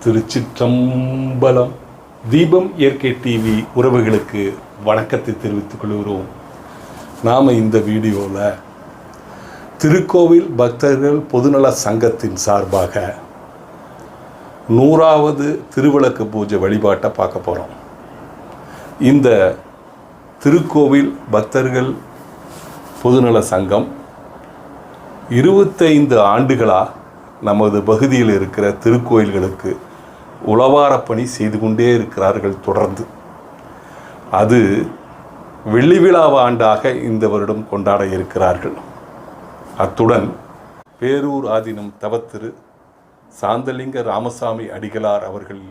திருச்சிற்றம்பலம். தீபம் இயற்கை டிவி உறவுகளுக்கு வணக்கத்தை தெரிவித்துக் கொள்கிறோம். நாம் இந்த வீடியோவில் திருக்கோவில் பக்தர்கள் பொதுநல சங்கத்தின் சார்பாக 100வது திருவிளக்கு பூஜை வழிபாட்டை பார்க்க போகிறோம். இந்த திருக்கோவில் பக்தர்கள் பொதுநல சங்கம் 25 ஆண்டுகளாக நமது பகுதியில் இருக்கிற திருக்கோயில்களுக்கு உளவாரப்பணி செய்து கொண்டே இருக்கிறார்கள். தொடர்ந்து அது வெள்ளி விழா ஆண்டாக இந்த வருடம் கொண்டாட இருக்கிறார்கள். அத்துடன் பேரூர் ஆதீனம் தவத்திரு சாந்தலிங்க ராமசாமி அடிகளார் அவர்கள்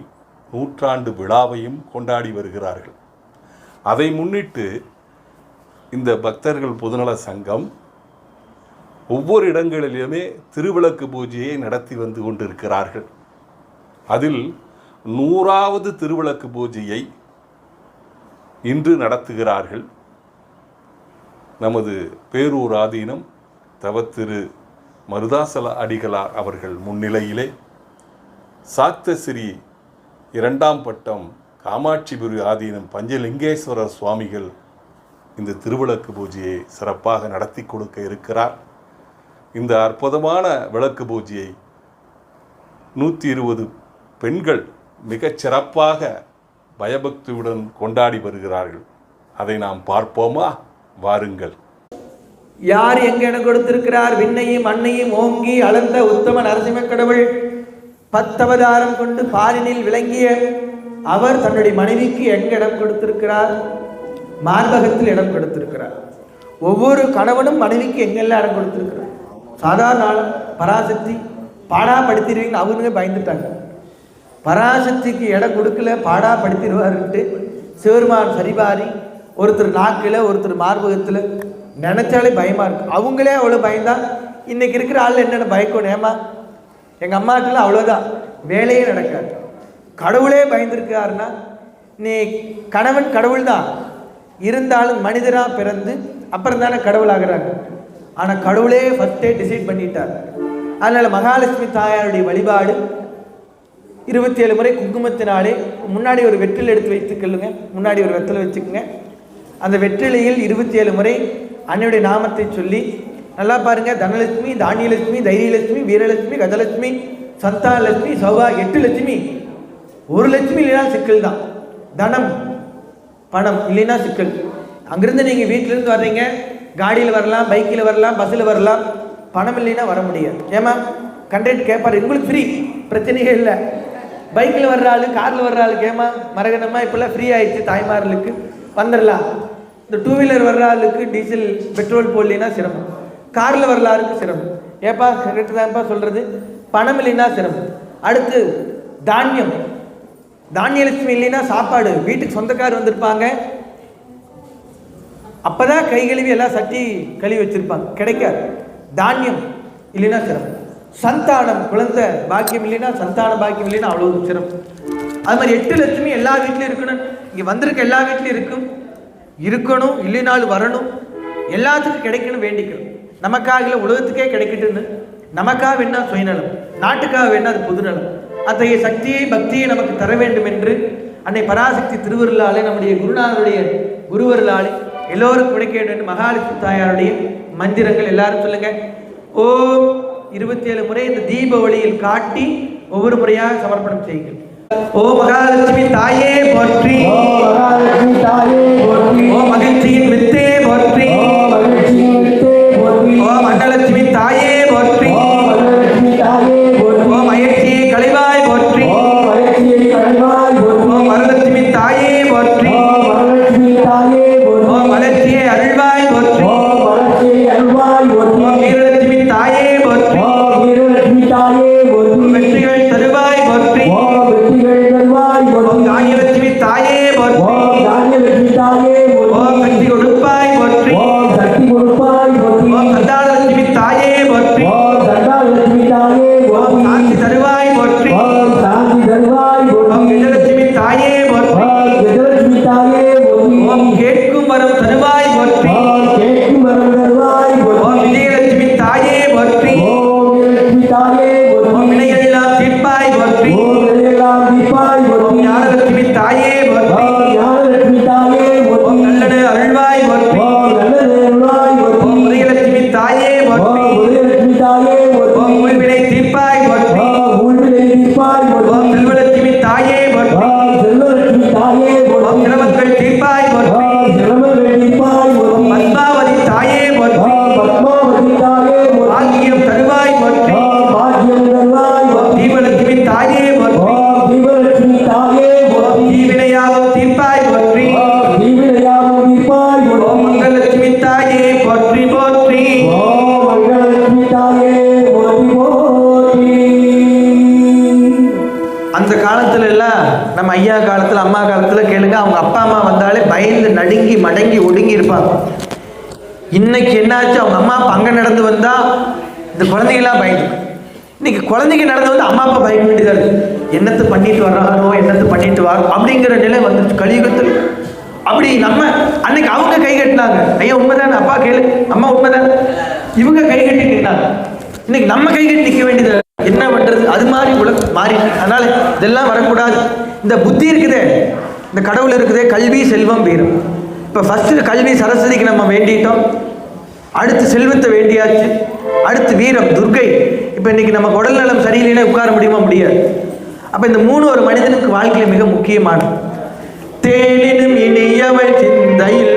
100ஆண்டு விழாவையும் கொண்டாடி வருகிறார்கள். அதை முன்னிட்டு இந்த பக்தர்கள் பொதுநல சங்கம் ஒவ்வொரு இடங்களிலுமே திருவிளக்கு பூஜையை நடத்தி வந்து கொண்டிருக்கிறார்கள். அதில் 100வது திருவிளக்கு பூஜையை இன்று நடத்துகிறார்கள். நமது பேரூர் ஆதீனம் தவத்திரு மருதாசல அடிகளார் அவர்கள் முன்னிலையிலே சாக்தஸ்ரீ 2ஆம் பட்டம் காமாட்சிபுரி ஆதீனம் பஞ்சலிங்கேஸ்வரர் சுவாமிகள் இந்த திருவிளக்கு பூஜையை சிறப்பாக நடத்தி கொடுக்க இருக்கிறார். இந்த அற்புதமான விளக்கு பூஜையை 120 பெண்கள் மிகச் சிறப்பாக பயபக்தியுடன் கொண்டாடி வருகிறார்கள். அதை நாம் பார்ப்போமா? வாருங்கள். யார் எங்கென கொடுத்திருக்கிறார்? விண்ணையும் மண்ணையும் ஓங்கி அளந்த உத்தம நரசிம்ம கடவுள் 10 அவதாரம் கொண்டு பாலினில் விளங்கிய அவர் தன்னுடைய மனைவிக்கு எங்க இடம் கொடுத்திருக்கிறார்? மார்பகத்தில் இடம் கொடுத்திருக்கிறார். ஒவ்வொரு கணவனும் மனைவிக்கு எங்கெல்லாம் இடம் கொடுத்திருக்கிறார். சாதாரண பராசக்தி பாடாப்படுத்திடுவீங்கன்னு அவனுங்க பயந்துட்டாங்க. பராசக்திக்கு இடம் கொடுக்கல, பாடாப்படுத்திடுவாருன்ட்டு சிவருமான் சரிபாரி ஒருத்தர் நாக்கில் ஒருத்தர் மார்பகத்தில் நினைச்சாலே பயமாக இருக்கு. அவங்களே அவ்வளோ பயந்தா இன்னைக்கு இருக்கிற ஆள் என்னென்ன பயக்கணும்? ஏமா எங்கள் அம்மாட்டெல்லாம் அவ்வளோதான், வேலையே நடக்காது. கடவுளே பயந்துருக்காருன்னா நீ கணவன் கடவுள் தான் இருந்தாலும் மனிதராக பிறந்து அப்புறம் தானே கடவுள் ஆகிறாங்க. ஆனால் கடவுளே ஃபஸ்ட்டே டிசைட் பண்ணிட்டார். அதனால் மகாலட்சுமி தாயாருடைய வழிபாடு 27 முறை குங்குமத்தினாலே முன்னாடி ஒரு வெற்றிலை எடுத்து வைத்துக்கொள்ளுங்க. முன்னாடி ஒரு வெற்றிலை வச்சுக்கோங்க. அந்த வெற்றிலையில் 27 முறை அன்னையுடைய நாமத்தை சொல்லி நல்லா பாருங்கள். தனலட்சுமி, தானியலட்சுமி, தைரியலட்சுமி, வீரலட்சுமி, கஜலட்சுமி, சந்தானலட்சுமி, சௌபா 8 லட்சுமி. 1 லட்சுமி இல்லைன்னா சிக்கல் தான். தனம் பணம் இல்லைன்னா சிக்கல். அங்கிருந்து நீங்கள் வீட்டிலேருந்து வர்றீங்க, காடியில் வரலாம், பைக்கில் வரலாம், பஸ்ஸில் வரலாம். பணம் இல்லைன்னா வர முடியாது. ஏமா கண்டக்டர் கேட்பார், உங்களுக்கு ஃப்ரீ, பிரச்சனையே இல்லை. பைக்கில் வர்ற ஆள், காரில் வர்ற ஆளுக்கு ஏமா மரகணமா இப்போல்லாம் ஃப்ரீ ஆயிடுச்சு, தாய்மார்களுக்கு வந்துடலாம். இந்த 2 வீலர் வர்ற ஆளுக்கு டீசல் பெட்ரோல் போடலைன்னா சிரமம், காரில் வர்ற ஆளுக்கு சிரமம். ஏப்பா கரெக்டு தான்ப்பா சொல்கிறது, பணம் இல்லைன்னா சிரமம். அடுத்து தானியம், தானியலட்சுமி இல்லைன்னா சாப்பாடு. வீட்டுக்கு சொந்தக்கார் வந்திருப்பாங்க, அப்போதான் கை கழுவி எல்லாம் சட்டி கழுவி வச்சிருப்பாங்க, கிடைக்காது. தானியம் இல்லைன்னா சிரமம். சந்தானம், குழந்தை பாக்கியம் இல்லைன்னா, சந்தான பாக்கியம் இல்லைன்னா அவ்வளோ சிரமம். அது மாதிரி 8 லட்சுமி எல்லா வீட்லையும் இருக்கணும். இங்கே வந்திருக்க எல்லா வீட்லையும் இருக்கணும், இல்லைனாலும் வரணும். எல்லாத்துக்கும் கிடைக்கணும், வேண்டிக்கணும். நமக்காக இல்லை, உலகத்துக்கே கிடைக்கட்டுன்னு. நமக்காக வேணா சுயநலம், நாட்டுக்காக வேணா அது பொதுநலம். அத்தகைய சக்தியை பக்தியை நமக்கு தர வேண்டும் என்று அன்னை பராசக்தி திருவருளாலே, நம்முடைய குருநாதருடைய குருவருளாலே எல்லோருக்கும் கிடைக்க வேண்டும். மகாலட்சுமி தாயாருடைய மந்திரங்கள் எல்லாரும் சொல்லுங்க. ஓம் 27 முறை இந்த தீப ஒளியில் காட்டி ஒவ்வொரு முறையாக சமர்ப்பணம் செய்யுங்கள். ஓ மகாலட்சுமி தாயே போற்றி, ஓ மகிழ்ச்சியின் வித்தே போற்றி, ஓ மண்டலட்சுமி தாயே போற்றி, ஓ மகிழ்ச்சியை கழிவாய் போற்றி, ஓ மரலட்சுமி தாயே போற்றி, ஓ மலர்ச்சியை அருள்வாய் போற்றி, ஓ வீரலட்சுமி தாயே போற்றி, வெற்றிகள் தருவாய் போற்றி, ஓ தானியலட்சுமி தாயே போற்றி, ஓ சக்தி கொடுப்பாய் போற்றி, போற்றி போற்றி. அந்த காலத்துல எல்லாம் நம்ம ஐயா காலத்துல அம்மா காலத்துல கேளுங்க, அவங்க அப்பா அம்மா வந்தாலே பயந்து நடுங்கி மடங்கி ஒடுங்கி இருப்பாங்க. இன்னைக்கு என்னாச்சு, அவங்க அம்மா அப்பா அங்க நடந்து வந்தா இந்த குழந்தைகளாம் பயந்து. இன்னைக்கு குழந்தைங்க நடந்து வந்து அம்மா அப்பா பயக்க வேண்டியதா இருக்கு. என்னத்தை பண்ணிட்டு வர்றாரோ, என்னத்தை பண்ணிட்டு வரோம் அப்படிங்கிற நிலை வந்துச்சு கலியுகத்தில். அப்படி நம்ம அன்னைக்கு அவங்க கை கட்டினாங்க, ஐயா உண்மைதானே, அப்பா கேளு, அம்மா உண்மைதானே, இவங்க கை கட்டி நின்னாங்க. இன்னைக்கு நம்ம கை கட்டி நிற்க வேண்டியது, என்ன பண்றது? அது மாதிரி உலகம் மாறி. அதனால இதெல்லாம் வரக்கூடாது. இந்த புத்தி இருக்குதே, இந்த கடவுள் இருக்குதே, கல்வி செல்வம் வீரம். இப்போ ஃபர்ஸ்ட் கல்வி சரஸ்வதிக்கு நம்ம வேண்டிட்டோம், அடுத்து செல்வத்தை வேண்டியாச்சு, அடுத்து வீரம் துர்கை. இப்போ இன்னைக்கு நம்ம உடல் நலம் சரியில்லைன்னா உட்கார முடியுமா? முடியாது. அப்போ இந்த மூணு ஒரு மனிதனுக்கு வாழ்க்கையில் மிக முக்கியமானது. தேனினும் இனியவள் சிந்தையில்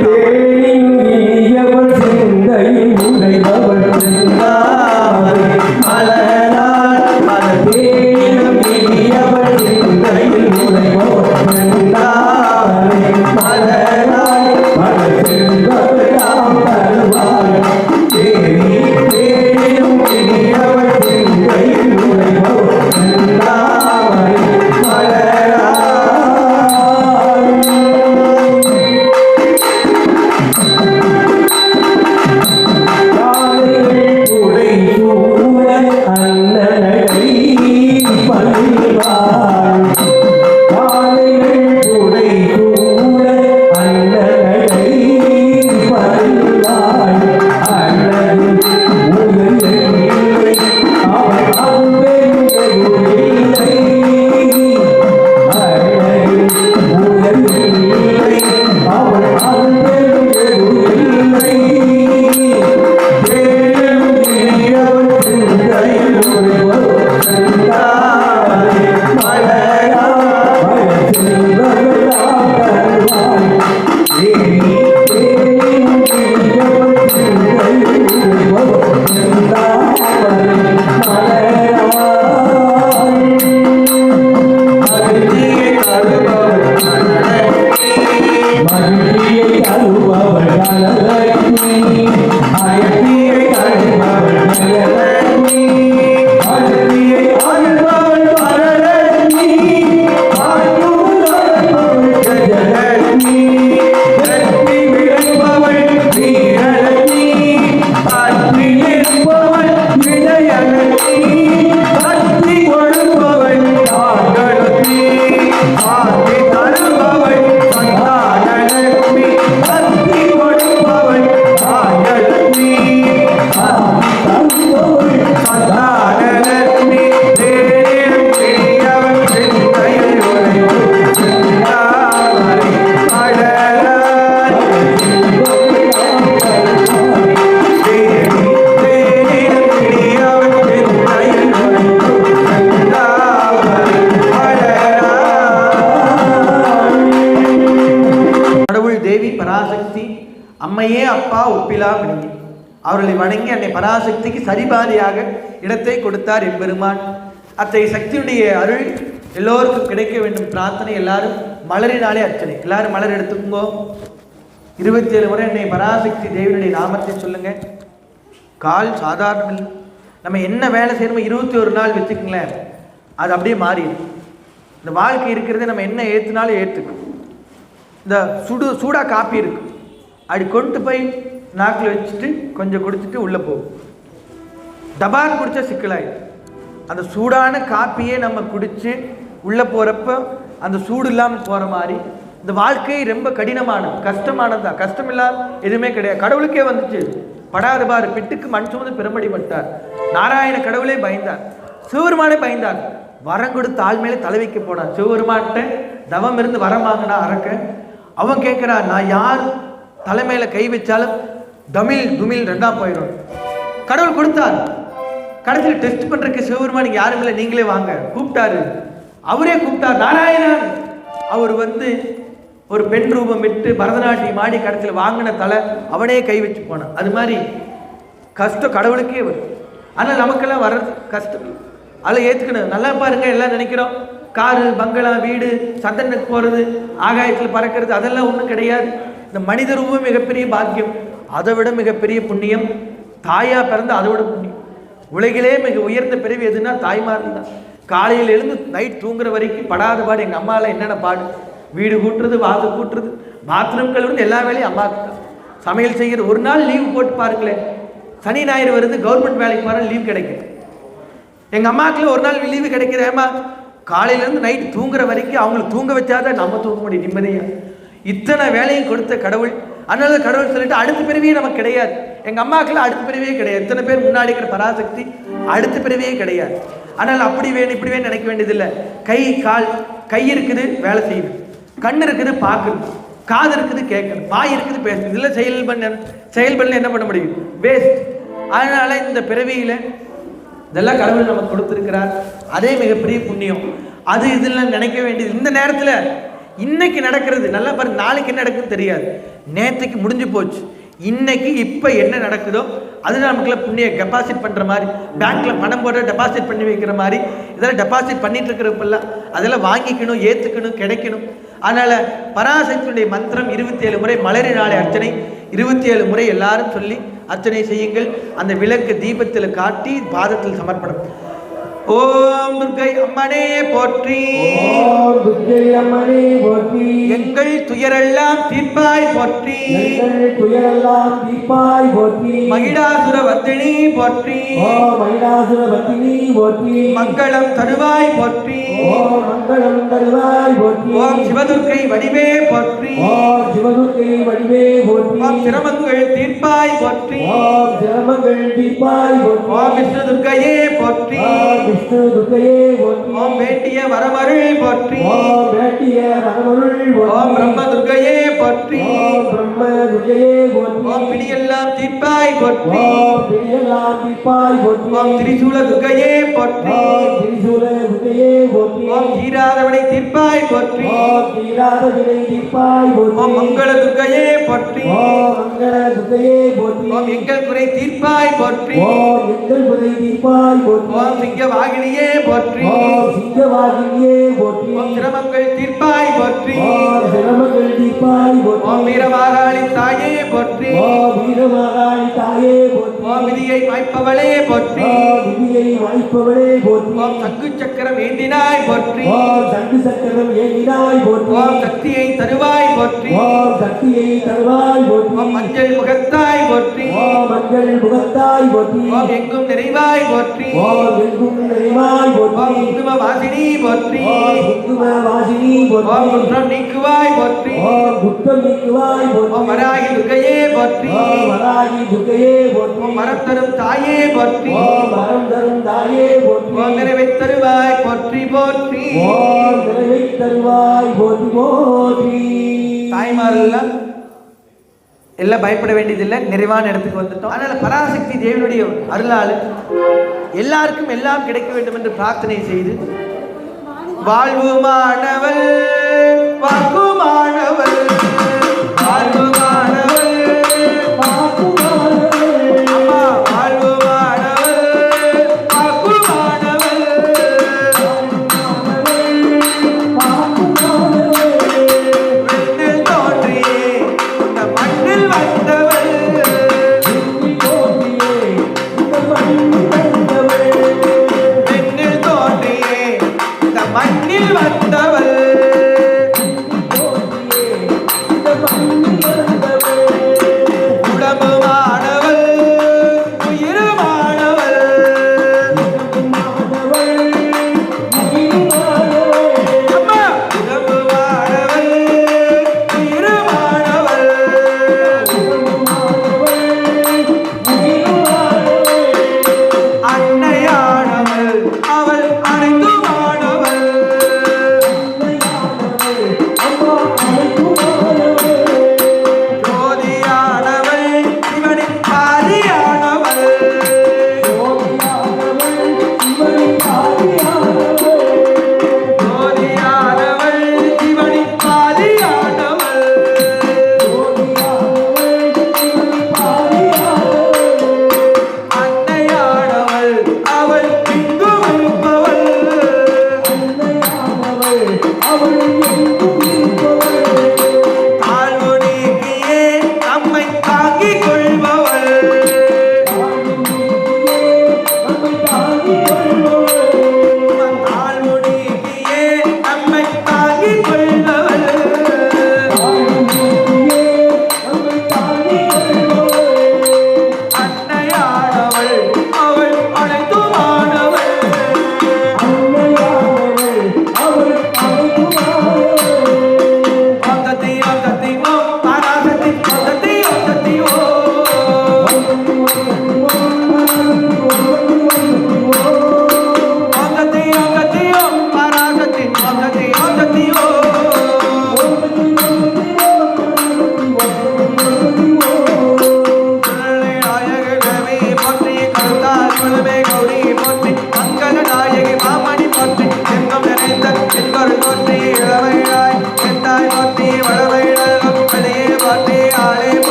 அம்மையே அப்பா ஒப்பிலா விளங்கி அவர்களை வணங்கி அன்னை பராசக்திக்கு சரிபாதியாக இடத்தை கொடுத்தார் எம்பெருமான். அத்தகைய சக்தியுடைய அருள் எல்லோருக்கும் கிடைக்க வேண்டும் பிரார்த்தனை. எல்லாரும் மலரினாலே அர்ச்சனை. எல்லாரும் மலர் எடுத்துக்கோ. 27 முறை அன்னை பராசக்தி தேவியுடைய நாமத்தை சொல்லுங்க. கால் சாதாரணம் இல்லை. நம்ம என்ன வேலை செய்யணுமோ 21 நாள் வச்சுக்கங்களேன், அது அப்படியே மாறிடும். இந்த வாழ்க்கை இருக்கிறத நம்ம என்ன ஏற்றுனாலும் ஏற்றுக்கும். இந்த சூடாக காப்பி இருக்கு, அப்படி கொண்டு போய் நாக்கில் வச்சுட்டு கொஞ்சம் குடிச்சிட்டு உள்ளே போகும். டபார் குடித்தா சிக்கலாயிடும். அந்த சூடான காப்பியே நம்ம குடித்து உள்ளே போகிறப்ப அந்த சூடு இல்லாமல் போகிற மாதிரி இந்த வாழ்க்கை ரொம்ப கடினமானது, கஷ்டமானது தான். கஷ்டம் இல்லாத எதுவுமே கிடையாது. கடவுளுக்கே வந்துச்சு, படாத பாரு பிட்டுக்கு மண் சுமந்து பெரும்படி பட்டார். நாராயண கடவுளே பயந்தார், சிவபெருமானே பயந்தார். வரம் கொடுத்து ஆள் மேலே தலை வைக்க போனான். சிவபெருமான்கிட்ட தவம் இருந்து வரம் வாங்கினா அரக்க. அவன் கேட்குறான், நான் யார் தலைமையில கை வச்சாலும் தமிழ் துமில் ரெண்டாம் போயிடும். கடவுள் கொடுத்தார். கடைசியில் டெஸ்ட் பண்றதுக்கு சிவபெருமான் யாரும் இல்லை, நீங்களே வாங்க கூப்பிட்டாரு. அவரே கூப்பிட்டார் நாராயணன். அவர் ஒரு பெண் ரூபம் விட்டு பரதநாட்டியம் ஆடி கடைசியில் வாங்கின தலை அவனே கை வச்சு போனான். அது மாதிரி கஷ்டம் கடவுளுக்கே வரும். ஆனால் நமக்கெல்லாம் வர்றது கஷ்டம், அதில் ஏற்றுக்கணும். நல்லா பாருங்க, எல்லாம் நினைக்கிறோம் காரு பங்களா வீடு சந்தனுக்கு போகிறது ஆகாயத்தில் பறக்கிறது, அதெல்லாம் ஒன்றும் கிடையாது. இந்த மனித ரூபம் மிகப்பெரிய பாக்கியம். அதை விட மிகப்பெரிய புண்ணியம் தாயா பிறந்து அதை விட புண்ணியம். உலகிலே மிக உயர்ந்த பிறவி எதுன்னா தாய்மார்கள் தான். காலையில் எழுந்து நைட் தூங்குற வரைக்கும் படாத பாடு. எங்கள் அம்மாவில் என்னென்ன பாடு, வீடு கூட்டுறது, வாசல் கூட்டுறது, பாத்ரூம் கழுவுறது, எல்லா வேலையும் அம்மாவுக்கு தான். சமையல் செய்கிறது. ஒரு நாள் லீவு போட்டு பாருங்களேன், சனி ஞாயிறு வருது, கவர்மெண்ட் வேலைக்கு போனால் லீவ் கிடைக்கும். எங்கள் அம்மாவுக்குள்ள ஒரு நாள் லீவு கிடைக்கிறேம்மா. காலையிலேருந்து நைட்டு தூங்குற வரைக்கும் அவங்களுக்கு தூங்க வச்சாதான் நம்ம தூங்க முடியும் நிம்மதியாக. இத்தனை வேலையும் கொடுத்த கடவுள். அதனால கடவுள் சொல்லிட்டு அடுத்த பிறவியே நமக்கு கிடையாது. எங்கள் அம்மாவுக்குள்ள அடுத்த பிறவியே கிடையாது. இத்தனை பேர் முன்னாடி இருக்கிற பராசக்தி அடுத்த பிறவியே கிடையாது. ஆனால் அப்படி வேணும் இப்படி வேணும் நினைக்க வேண்டியதில்லை. கை கால், கை இருக்குது வேலை செய்யுது, கண் இருக்குது பார்க்குறது, காது இருக்குது கேட்கணும், வாய் இருக்குது பேசுறது, இதெல்லாம் செயல்பண்ண என்ன பண்ண முடியும்? வேஸ்ட். அதனால இந்த பிறவியில் இதெல்லாம் கடவுள் நமக்கு கொடுத்துருக்கிறார். அதே மிகப்பெரிய புண்ணியம். அது இதெல்லாம் நினைக்க வேண்டியது. இந்த நேரத்தில் இன்னைக்கு நடக்கிறது நல்லா பாருங்க. நாளைக்கு என்ன நடக்குதுன்னு தெரியாது. நேற்றுக்கு முடிஞ்சு போச்சு. இன்னைக்கு இப்போ என்ன நடக்குதோ அது நமக்குள்ள புண்ணிய டெபாசிட் பண்ணுற மாதிரி, பேங்க்கில் பணம் போட்டு டெபாசிட் பண்ணி வைக்கிற மாதிரி இதெல்லாம் டெபாசிட் பண்ணிட்டு இருக்கிறப்பெல்லாம் அதெல்லாம் வாங்கிக்கணும், ஏற்றுக்கணும், கிடைக்கணும். அதனால் பராசக்தியுடைய மந்திரம் 27 முறை மலரி நாளை அர்ச்சனை 27 முறை எல்லாரும் சொல்லி அர்ச்சனை செய்யுங்கள். அந்த விளக்கு தீபத்தில் காட்டி பாதத்தில் சமர்ப்பணம். ஓம் துர்க்கை அம்மனே போற்றி, ஓம் துர்க்கை அம்மனே போற்றி, எங்கள் துயரெல்லாம் தீர்ப்பாய் போற்றி, எங்கள் துயரெல்லாம் தீர்ப்பாய் போற்றி, மகிடாசுர வர்த்தினி போற்றி, ஓம் மகிடாசுர வர்த்தினி போற்றி, மங்களம் தருவாய் போற்றி, ஓம் மங்களம் தருவாய் போற்றி, ஓம் சிவதுர்க்கை வடிவே போற்றி, ஓம் சிவதுர்க்கை வடிவே போற்றி, ஓம் சிரமங்கள் தீர்ப்பாய் போற்றி, ஓம் சிரமங்கள் தீர்ப்பாய் போற்றி, ஓம் விஷ்ணு துர்க்கையே போற்றி, விஷ்ணு துர்க்கையே போற்றி, ஓம் வேண்டிய வரமருள் போற்றி, ஓம் வேண்டிய வரமருள் போற்றி, ஓம் பிரம்ம துர்க்கையே போற்றி, ஓம் பிரம்ம துர்க்கையே போற்றி, ஓம் பிடியெல்லாம் தீர்ப்பாய் போற்றி, ஓம் பிடியெல்லாம் தீர்ப்பாய் போற்றி, ஓம் திரிசூல துர்க்கையே போற்றி, ஓம் திரிசூல துர்க்கையே போற்றி, ஓம் தீராதவனை தீர்ப்பாய் போற்றி, ஓம் தீராத வினை தீர்ப்பாய் போற்றி, ஓம் மங்கள துர்க்கையே போற்றி, ஓம் மங்கள துர்க்கையே போற்றி, ஓம் எங்கள் குறை தீர்ப்பாய் போற்றி, ஓம் எங்கள் குறை தீர்ப்பாய் போற்றி, ஓம் சிங்க வாகினியே போற்றி, ஓம் சிங்கவாகினியே போற்றி, ஓம் சிரமங்கள் தீர்ப்பாய் போற்றி, ஓம் சிரமங்கள் தீர்ப்பாய் போற்றி, ஓம் வீரமாகாளி தாயே போற்றி, ஓம் வீரமகாளி தாயே போற்றி, ஓம் விதியை வாய்ப்பவளே போற்றி, ஓம் விதியை வாய்ப்பவளே போற்றி, ஓம் சங்கு சக்கரம் ஏந்தினாய் போற்றி, ஓம் சங்கு சக்கரம் ஏந்தினாய் போற்றி, ஓம் சக்தியை தருவாய் போற்றி, ஓம் சக்தியை தருவாய் போற்றி, ஓம் மஞ்சள் முகத்தாய் போற்றி, ஓம் மஞ்சள் முகத்தாய் போற்றி, ஓம் எங்கும் நிறைவாய் போற்றி, ஓம் எங்கும் நிறைவாய் போற்றி, ஓம் குங்கும வாசினி போற்றி, ஓம் குங்கும வாசினி போற்றி, ஓம் குற்றம் நீக்குவாய் போற்றி, ஓம் குற்றம் நீக்குவாய் போற்றி, ஓம் வராகி துர்க்கையே போற்றி, ஓம் வராகி துர்க்கையே போற்றி, ஓம் மரம் தரும் தாயே போற்றி, ஓம் வரம் தரும் தாயே போற்றி, ஓம் நிறைவை தருவாய் போற்றி போற்றி. ஓம் நிறைவை தருவாய் போற்றி போற்றி. தாய்மாரெல்லாம் எல்லாம் பயப்பட வேண்டியதில்லை, நிறைவான இடத்துக்கு வந்துட்டோம். அதனால பராசக்தி தேவனுடைய அருளால் எல்லாருக்கும் எல்லாம் கிடைக்க வேண்டும் என்று பிரார்த்தனை செய்து வாழ்வுமானவள் வாக்குமானவள் வாழ்வுமானவள் அம்மா வாழ்வுமானவள் வாக்குமானவள் விண்ணில் தோன்றியே இந்த மண்ணில் வந்தவள் விண்ணில் தோன்றியே இந்த மண்ணில் வந்தவள்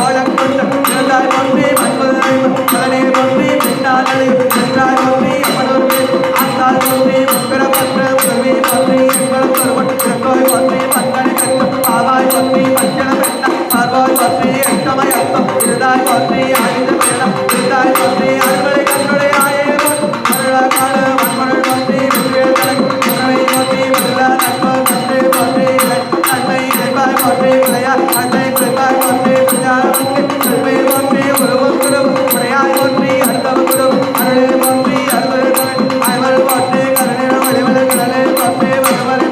வாழக்கொண்ட இருந்தாய் போற்றி மண்புதனை மகனே போற்றி பின்னாலே சென்றாய் போற்றி மனோர்வே ஆத்தாள் போற்றி பிறப்பற்ற உதவி போற்றி எங்கள் கருவன் சென்றாய் போற்றி மன்னனை கற்று ஆவாய் போற்றி மஞ்சள பெண்ண பார்வாய் போற்றி எட்டமை அர்த்தம் இருந்தாய் போற்றி ஆயுத வேடம் இருந்தாய் போற்றி அறுவடை கண்ணுடைய ஆயேவன் அருளாக்கான மண்மருள் போற்றி வெற்றியல் தலை உணவை போற்றி மருளா நண்பர் நன்றி போற்றி நன்மை இறைவாய் போற்றி விளையார் அன்னை குறைவாய் போற்றி கல்வி போற்றி உருவம் குருவும் உடையாய் போற்றி அர்த்தவ குருவும் அருளே போற்றி அருள் அயமல் போற்றி கருணின வழிவல கடலே போற்றி வருவரை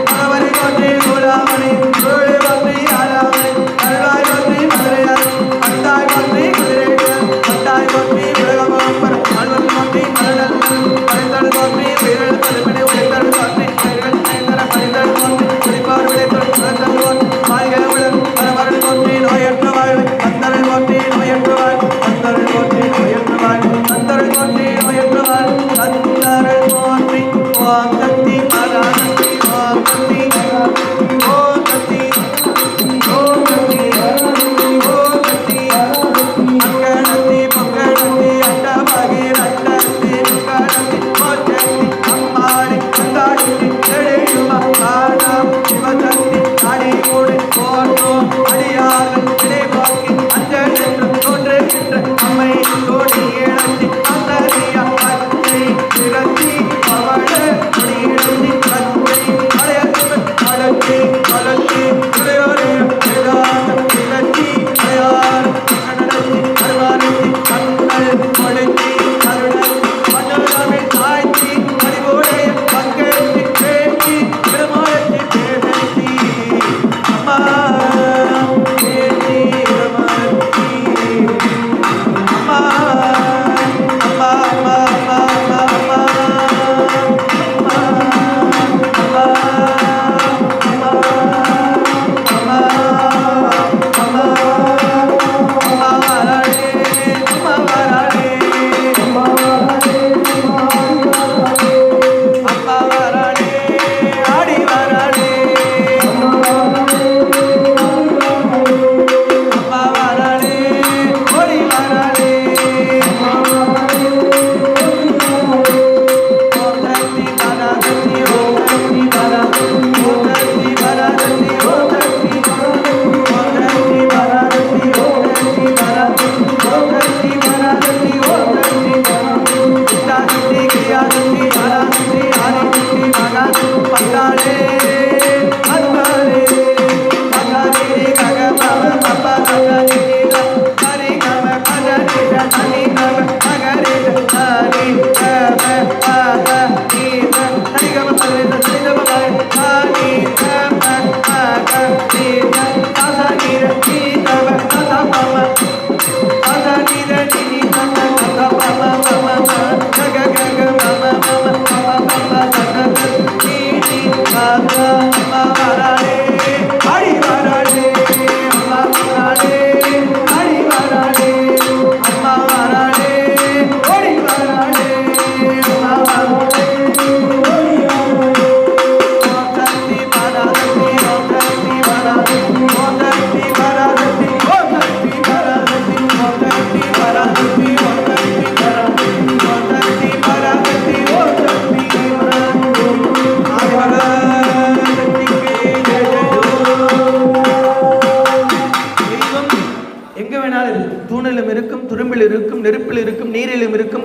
மனவரை போற்றி சூடாமணி சூழே போற்றி ஆடாமணி அருளாய் போற்றி மதுரையார் அத்தாய் போற்றி குதிரைகள் அத்தாய் போற்றி உலகமோம்பர் அனுவல் போற்றி மருடல் பரிந்தல் போற்றி வீரல் திருமணி உடைத்தல் போற்றி பரிந்தர பரிந்தல் போற்றி குறிப்பார் விளைத்தல் சுரத்தல் போற்றி மாளிகை உடல் பரமருள் போற்றி நோயற்ற வாழ்வை அந்தரல் போற்றி நோயற்ற வாழ் அந்தரல் போற்றி நோயற்ற வாழ் அந்தரல் போற்றி நோயற்ற வாழ் அந்தரல் போற்றி ஓம் சக்தி பராசக்தி ஓம் சக்தி ஓம் சக்தி ஓம் சக்தி ஓம் சக்தி அங்கணத்தி பொங்கணத்தி அண்டபாகி ரட்டத்தி முக்கணத்தி மோச்சக்தி அம்மாடி அந்தாடி எழுமா ஆடாம் சிவசக்தி அடி கூடி போற்றோம் அடியார்கள் இடை போக்கி அஞ்சல் என்று தோன்றுகின்ற அம்மை கோடி இழந்தி அந்தரியா அத்தை திரத்தி அவள கொடி இழந்தி அத்தை அடையத்துடன் அடக்கி வளர்ச்சி உடையோரையும் எதாத திரத்தி அடையார் நடத்தி அருவாரத்தி கண்கள் கொளுத்தி கருடத்தி மஞ்சள் தமிழ் தாய்த்தி அறிவுடைய பங்கெடுத்தி பேட்டி திருமணத்தி பேசி அம்மா பேசி திருமணத்தி அம்மா அம்மா அம்மா அம்மா அம்மா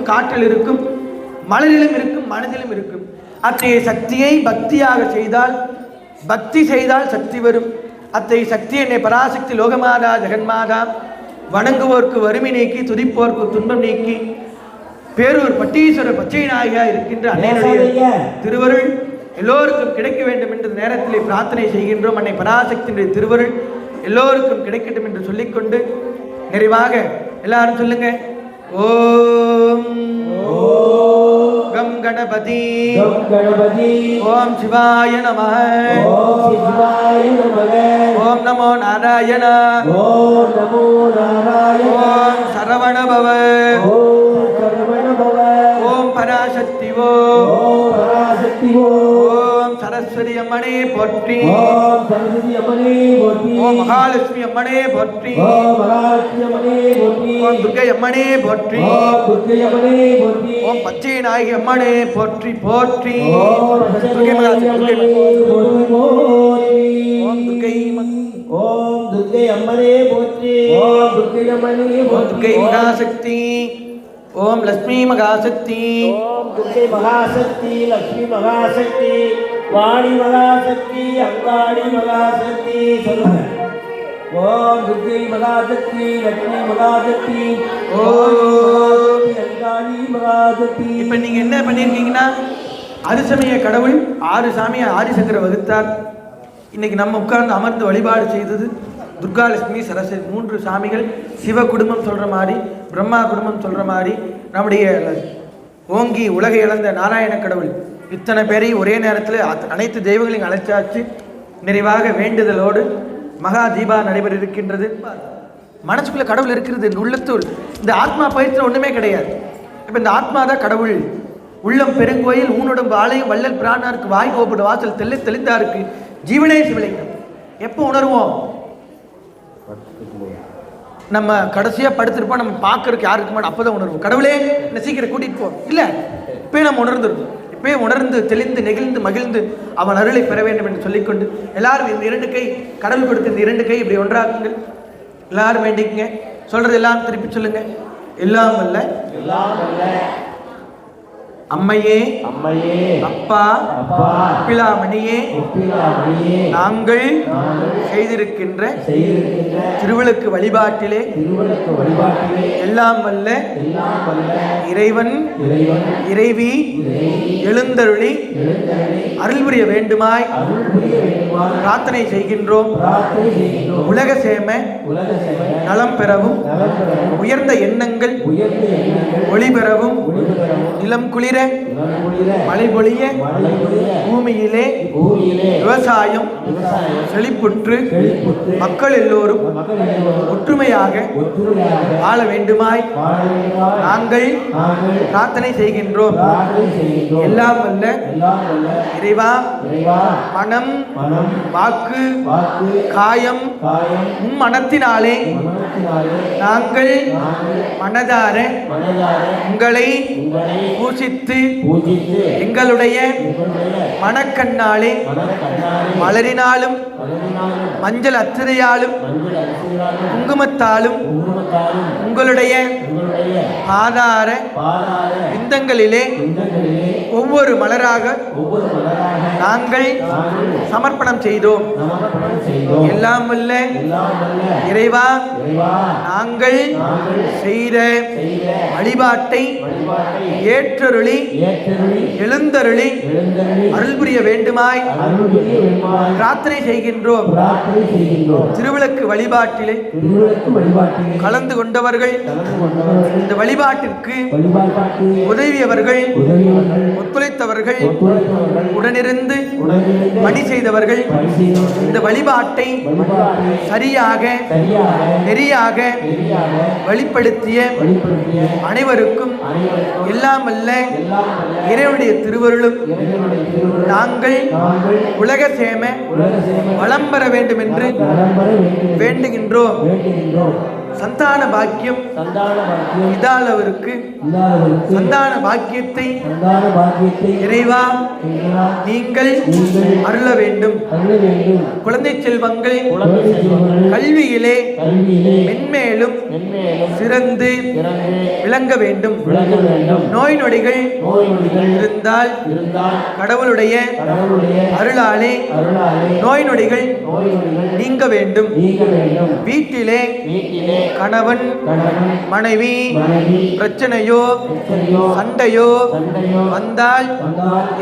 காற்றில் இருக்கும், மலரிலும் இருக்கும், மனதிலும் இருக்கும். அத்தகைய சக்தியை பக்தியாக செய்தால், பக்தி செய்தால் சக்தி வரும். அத்தகைய சக்தி என்னை பராசக்தி லோகமாதா ஜெகன்மாதா வணங்குவோர்க்கு வறுமை நீக்கி, துதிப்போர்க்கு துன்பம் நீக்கி, பேரூர் பட்டீஸ்வரர் பச்சை நாயகா இருக்கின்ற அன்னையினுடைய திருவருள் எல்லோருக்கும் கிடைக்க வேண்டும் என்ற நேரத்திலே பிரார்த்தனை செய்கின்றோம். அன்னை பராசக்தியினுடைய திருவருள் எல்லோருக்கும் கிடைக்கட்டும் என்று சொல்லிக்கொண்டு நிறைவாக எல்லாரும் சொல்லுங்க. ஓம் கம் கணபதி ஓம் சிவாய நமः ஓம் நமோ நாராயண ஓம் சரவண பவ ஓம் பராசக்தி ஓம் சர சரஸ்வதி அம்மனே போற்றி. ஓம் சரஸ்வதி அம்மனே போற்றி. ஓம் மகாலட்சுமி அம்மனே போற்றி. ஓம் மகாலட்சுமி அம்மனே போற்றி. ஓம் துர்க்கை அம்மனே போற்றி. ஓம் துர்க்கை அம்மனே போற்றி. ஓம் பச்சை நாயகி அம்மனே போற்றி போற்றி. ஓம் துர்க்கை மகாலட்சுமி போற்றி போற்றி. ஓம் துர்க்கை ஓம் துர்க்கை அம்மனே போற்றி. ஓம் துர்க்கை அம்மனே ஓம் போற்றி. துர்க்கை மகாசக்தி. ஓம் லட்சுமி மகாசக்தி. ஓம் துர்க்கை மகாசக்தி, லட்சுமி மகாசக்தி, வாணி மகாசக்தி, அங்காளி மகாசக்தி சொல்லுங்க. ஓம் துர்க்கை மகாசக்தி, லட்சுமி மகாசக்தி, ஓம் அங்காளி மகாசக்தி. இப்ப நீங்க என்ன பண்ணிருக்கீங்கன்னா அரிசமய கடவுள் 6 சாமியை ஆதிசங்கர வகுத்தார். இன்னைக்கு நம்ம உட்கார்ந்து அமர்ந்து வழிபாடு செய்தது துர்கா லட்சுமி சரஸ்வதி 3 சாமிகள். சிவ குடும்பம் சொல்ற மாதிரி, பிரம்மா குடும்பம் சொல்ற மாதிரி, நம்முடைய ஓங்கி உலகை இழந்த நாராயண கடவுள் இத்தனை பேரையும் ஒரே நேரத்தில் அனைத்து தெய்வங்களையும் அழைச்சாச்சு. நிறைவாக வேண்டுதலோடு மகா தீபா நடைபெற இருக்கின்றது. மனசுக்குள்ள கடவுள் இருக்கிறது. இந்த உள்ளத்துள் இந்த ஆத்மா பயிற்சி ஒண்ணுமே கிடையாது. இப்ப இந்த ஆத்மா தான் கடவுள். உள்ளம் பெருங்கோயில் ஊனுடம்பு ஆலயம் வள்ளல் பிராணாருக்கு வாய் கோபுட வாசல் தெல்ல தெளிந்தாருக்கு ஜீவனே சிவலிங்கம். எப்போ உணர்வோம்? நம்ம கடைசியா படுத்திருப்போம், நம்ம பார்க்கறதுக்கு யாருக்கு மாட்டோம், அப்பதான் உணர்வோம். கடவுளே என்ன சீக்கிரம் கூட்டிட்டு போ. இல்ல, இப்பயே நம்ம உணர்ந்துருக்கோம். இப்பயே உணர்ந்து தெளிந்து நெகிழ்ந்து மகிழ்ந்து அவன் அருளை பெற வேண்டும் என்று சொல்லிக்கொண்டு எல்லாரும் இந்த 2 கை, கடவுள் கொடுத்த இந்த 2 கை இப்படி ஒன்றாக்குங்கள். எல்லாரும் வேண்டிக்குங்க. சொல்றது எல்லாம் திருப்பி சொல்லுங்க. எல்லாம் வல்ல அம்மையே, அம்மையே, அப்பா, அப்பா, பிலாமணியே, நாங்கள் செய்திருக்கின்ற திருவிளக்கு வழிபாட்டிலே எல்லாம் வல்ல இறைவன் இறைவி எழுந்தருளி அருள் புரிய வேண்டுமாய் பிரார்த்தனை செய்கின்றோம். உலக சேம நலம் பெறவும் உயர்ந்த எண்ணங்கள் ஒளி பெறவும் நிலம் குளிர மழை பொழிய பூமியிலே விவசாயம் செழிப்புற்று மக்கள் எல்லோரும் ஒற்றுமையாக வாழ வேண்டுமாய் நாங்கள் பிரார்த்தனை செய்கின்றோம். எல்லாம் வல்ல இறைவா மனம் வாக்கு காயம் மனத்தினாலே நாங்கள் மனதார உங்களை பூசித்து எங்களுடைய மனக்கண்ணாலே மலரினாலும் மஞ்சள் அத்திரையாலும் குங்குமத்தாலும் உங்களுடைய ஆதார விந்தங்களிலே ஒவ்வொரு மலராக நாங்கள் சமர்ப்பணம் செய்தோம். எல்லாம் வல்ல இறைவா நாங்கள் செய்த வழிபாட்டை ஏற்றருளி எழுந்தருளி அருள் புரிய வேண்டுமாய் பிரார்த்தனை செய்கின்றோம். திருவிளக்கு வழிபாட்டிலே கலந்து கொண்டவர்கள், இந்த வழிபாட்டிற்கு உதவியவர்கள், ஒத்துழைத்தவர்கள், உடனிருந்து பணி செய்தவர்கள், இந்த வழிபாட்டை சரியாக நெறியாக வெளிப்படுத்திய அனைவருக்கும் எல்லாம் வல்ல இறைவனுடைய திருவருளும் நாங்கள் உலக சேம வளம் பெற வேண்டும் என்று வேண்டுகின்றோம். சந்தான பாக்கியம் இதாளவருக்கு சந்தான பாக்கியத்தை இறைவா நீங்கள் அருள வேண்டும். குழந்தை செல்வங்கள் கல்வியிலே மென்மேலும் சிறந்து விளங்க வேண்டும். நோய் நொடிகள் இருந்தால் கடவுளுடைய அருளாலே நோய் நொடிகள் நீங்க வேண்டும். வீட்டிலே கணவன் மனைவி பிரச்சனையோ சண்டையோ வந்தால்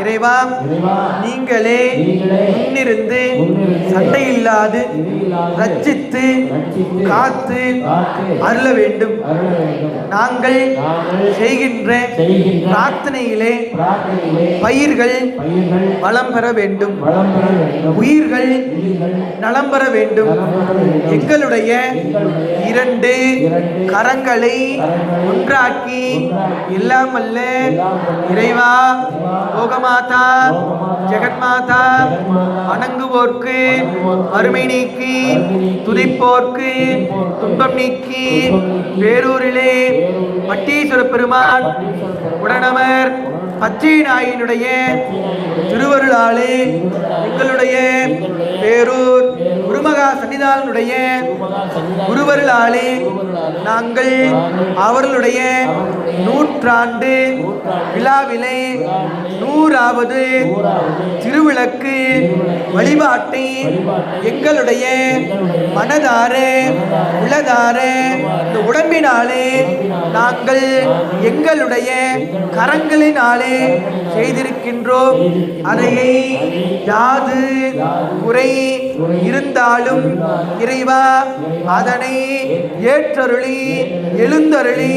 இறைவா நீங்களே முன்னிருந்து சண்டை இல்லாது ரட்சித்து காத்து அருள வேண்டும். நாங்கள் செய்கின்ற பிரார்த்தனையிலே பயிர்கள் வளம் பெற வேண்டும், உயிர்கள் நலம் பெற வேண்டும். எங்களுடைய 2 இரண்டு கரங்களை ஒன்றாக்கி எல்லாம் வல்ல இறைவா லோகமாதா ஜெகன்மாதா வணங்குவோர்க்கு வறுமை நீக்கி துதிப்போர்க்கு துன்பம் நீக்கி வேரூரிலே பட்டீஸ்வர பெருமான் உடனமர் பச்சை நாயினுடைய திருவருளாலே எங்களுடைய பேரூர் குருமகா சன்னிதானுடைய குருவருளாலே நாங்கள் அவர்களுடைய 100ஆண்டு விழாவிலே 100வது திருவிளக்கு வழிபாட்டை எங்களுடைய மனதார உளதார இந்த உடம்பினாலே நாங்கள் எங்களுடைய கரங்களினாலே செய்திருக்கின்றோம். அதையை யாது குறை இருந்தாலும் இறைவா அதனை ஏற்றருளி எழுந்தருளி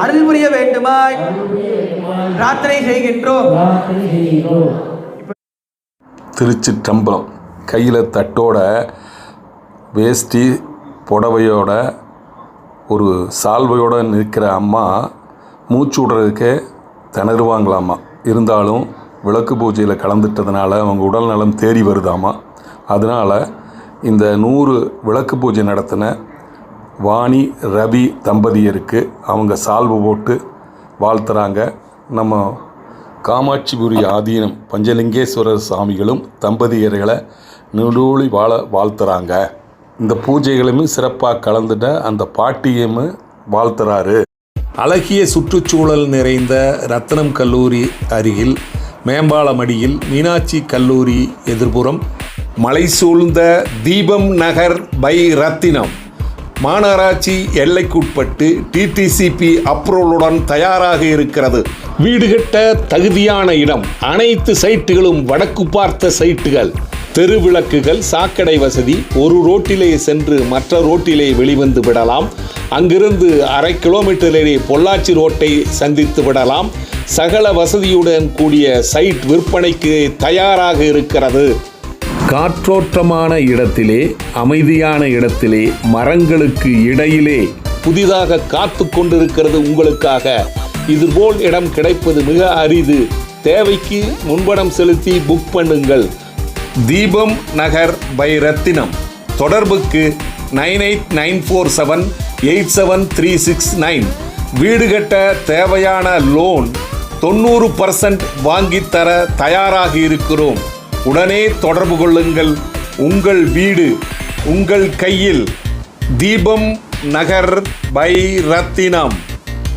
அருள் புரிய வேண்டுமாய் பிரார்த்தனை செய்கின்றோம். திருச்சிற்றம்பலம். கையில் தட்டோட வேஷ்டி புடவையோட ஒரு சால்வையோடு நிற்கிற அம்மா மூச்சு விடுறதுக்கே திணறுவாங்களாம்மா. இருந்தாலும் விளக்கு பூஜையில் கலந்துட்டதுனால அவங்க உடல் நலம் தேறி வருதாம்மா. அதனால் இந்த 100 விளக்கு பூஜை நடத்தின வாணி ரவி தம்பதியருக்கு அவங்க சால்வு போட்டு வாழ்த்துறாங்க. நம்ம காமாட்சிபுரி ஆதீனம் பஞ்சலிங்கேஸ்வரர் சாமிகளும் தம்பதியர்களை நெடூழி வாழ வாழ்த்துறாங்க. இந்த பூஜைகளுமே சிறப்பாக கலந்துட்ட அந்த பாட்டியும் வாழ்த்துறாரு. அழகிய சுற்றுச்சூழல் நிறைந்த ரத்னம் கல்லூரி அருகில் மேம்பாலமடியில் மீனாட்சி கல்லூரி எதிர்ப்புறம் மலை சூழ்ந்த தீபம் நகர் பை ரத்தினம் மாநகராட்சி எல்லைக்குட்பட்டு டிடிசிபி அப்ரூவலுடன் தயாராக இருக்கிறது. வீடு கட்ட தகுதியான இடம். அனைத்து சைட்டுகளும் வடக்கு பார்த்த சைட்டுகள். தெருவிளக்குகள், சாக்கடை வசதி. ஒரு ரோட்டிலே சென்று மற்ற ரோட்டிலே வெளிவந்து விடலாம். அங்கிருந்து 1/2 கிலோமீட்டரிலே பொள்ளாச்சி ரோட்டை சந்தித்து விடலாம். சகல வசதியுடன் கூடிய சைட் விற்பனைக்கு தயாராக இருக்கிறது. காற்றோட்டமான இடத்திலே, அமைதியான இடத்திலே, மரங்களுக்கு இடையிலே புதிதாக காத்து கொண்டிருக்கிறது உங்களுக்காக. இதுபோல் இடம் கிடைப்பது மிக அரிது. தேவைக்கு முன்பணம் செலுத்தி புக் பண்ணுங்கள். தீபம் நகர் பை ரத்தினம். தொடர்புக்கு 9894787369. வீடு கட்ட தேவையான லோன் 90% வாங்கித்தர தயாராக இருக்கிறோம். உடனே தொடர்பு கொள்ளுங்கள். உங்கள் வீடு உங்கள் கையில். தீபம் நகர் பை ரத்தினம்.